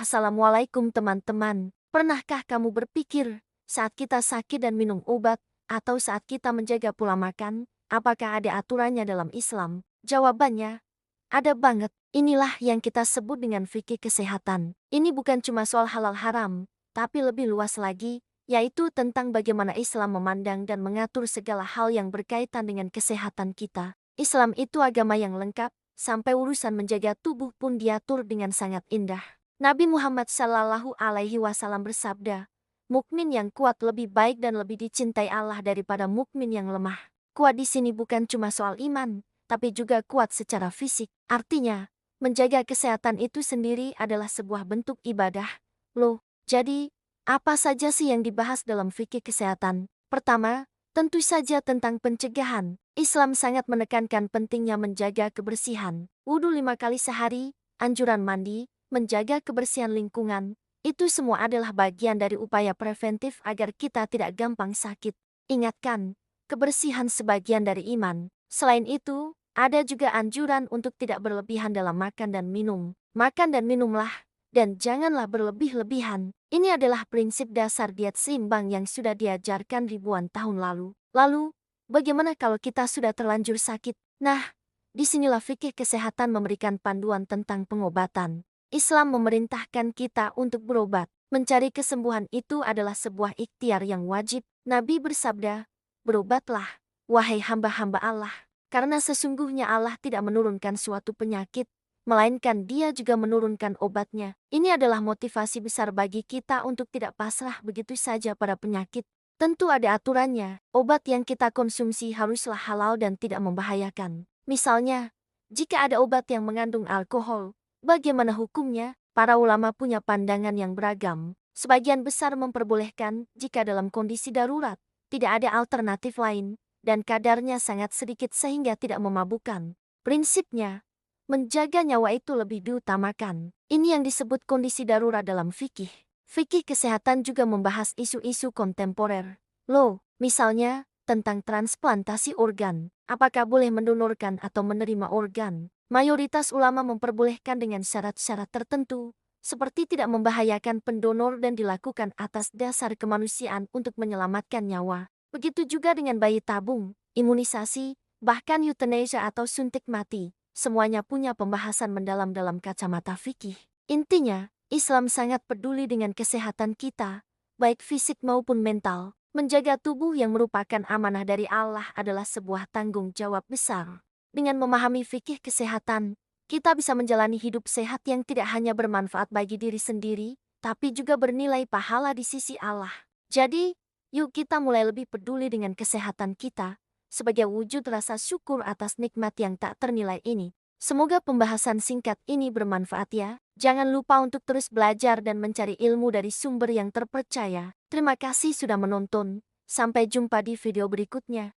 Assalamualaikum teman-teman. Pernahkah kamu berpikir, saat kita sakit dan minum obat, atau saat kita menjaga pola makan, apakah ada aturannya dalam Islam? Jawabannya, ada banget. Inilah yang kita sebut dengan fikih kesehatan. Ini bukan cuma soal halal haram, tapi lebih luas lagi, yaitu tentang bagaimana Islam memandang dan mengatur segala hal yang berkaitan dengan kesehatan kita. Islam itu agama yang lengkap, sampai urusan menjaga tubuh pun diatur dengan sangat indah. Nabi Muhammad Shallallahu Alaihi Wasallam bersabda, mukmin yang kuat lebih baik dan lebih dicintai Allah daripada mukmin yang lemah. Kuat di sini bukan cuma soal iman, tapi juga kuat secara fisik. Artinya, menjaga kesehatan itu sendiri adalah sebuah bentuk ibadah. Loh, jadi apa saja sih yang dibahas dalam fikih kesehatan? Pertama, tentu saja tentang pencegahan. Islam sangat menekankan pentingnya menjaga kebersihan. Wudhu 5 kali sehari, anjuran mandi, menjaga kebersihan lingkungan, itu semua adalah bagian dari upaya preventif agar kita tidak gampang sakit. Ingatkan, kebersihan sebagian dari iman. Selain itu, ada juga anjuran untuk tidak berlebihan dalam makan dan minum. Makan dan minumlah, dan janganlah berlebih-lebihan. Ini adalah prinsip dasar diet seimbang yang sudah diajarkan ribuan tahun lalu. Lalu, bagaimana kalau kita sudah terlanjur sakit? Nah, disinilah fikih kesehatan memberikan panduan tentang pengobatan. Islam memerintahkan kita untuk berobat. Mencari kesembuhan itu adalah sebuah ikhtiar yang wajib. Nabi bersabda, berobatlah, wahai hamba-hamba Allah. Karena sesungguhnya Allah tidak menurunkan suatu penyakit, melainkan Dia juga menurunkan obatnya. Ini adalah motivasi besar bagi kita untuk tidak pasrah begitu saja pada penyakit. Tentu ada aturannya. Obat yang kita konsumsi haruslah halal dan tidak membahayakan. Misalnya, jika ada obat yang mengandung alkohol, bagaimana hukumnya? Para ulama punya pandangan yang beragam. Sebagian besar memperbolehkan jika dalam kondisi darurat, tidak ada alternatif lain, dan kadarnya sangat sedikit sehingga tidak memabukkan. Prinsipnya, menjaga nyawa itu lebih diutamakan. Ini yang disebut kondisi darurat dalam fikih. Fikih kesehatan juga membahas isu-isu kontemporer. Loh, misalnya, tentang transplantasi organ. Apakah boleh mendonorkan atau menerima organ? Mayoritas ulama memperbolehkan dengan syarat-syarat tertentu, seperti tidak membahayakan pendonor dan dilakukan atas dasar kemanusiaan untuk menyelamatkan nyawa. Begitu juga dengan bayi tabung, imunisasi, bahkan euthanasia atau suntik mati. Semuanya punya pembahasan mendalam dalam kacamata fikih. Intinya, Islam sangat peduli dengan kesehatan kita, baik fisik maupun mental. Menjaga tubuh yang merupakan amanah dari Allah adalah sebuah tanggung jawab besar. Dengan memahami fikih kesehatan, kita bisa menjalani hidup sehat yang tidak hanya bermanfaat bagi diri sendiri, tapi juga bernilai pahala di sisi Allah. Jadi, yuk kita mulai lebih peduli dengan kesehatan kita, sebagai wujud rasa syukur atas nikmat yang tak ternilai ini. Semoga pembahasan singkat ini bermanfaat ya. Jangan lupa untuk terus belajar dan mencari ilmu dari sumber yang terpercaya. Terima kasih sudah menonton. Sampai jumpa di video berikutnya.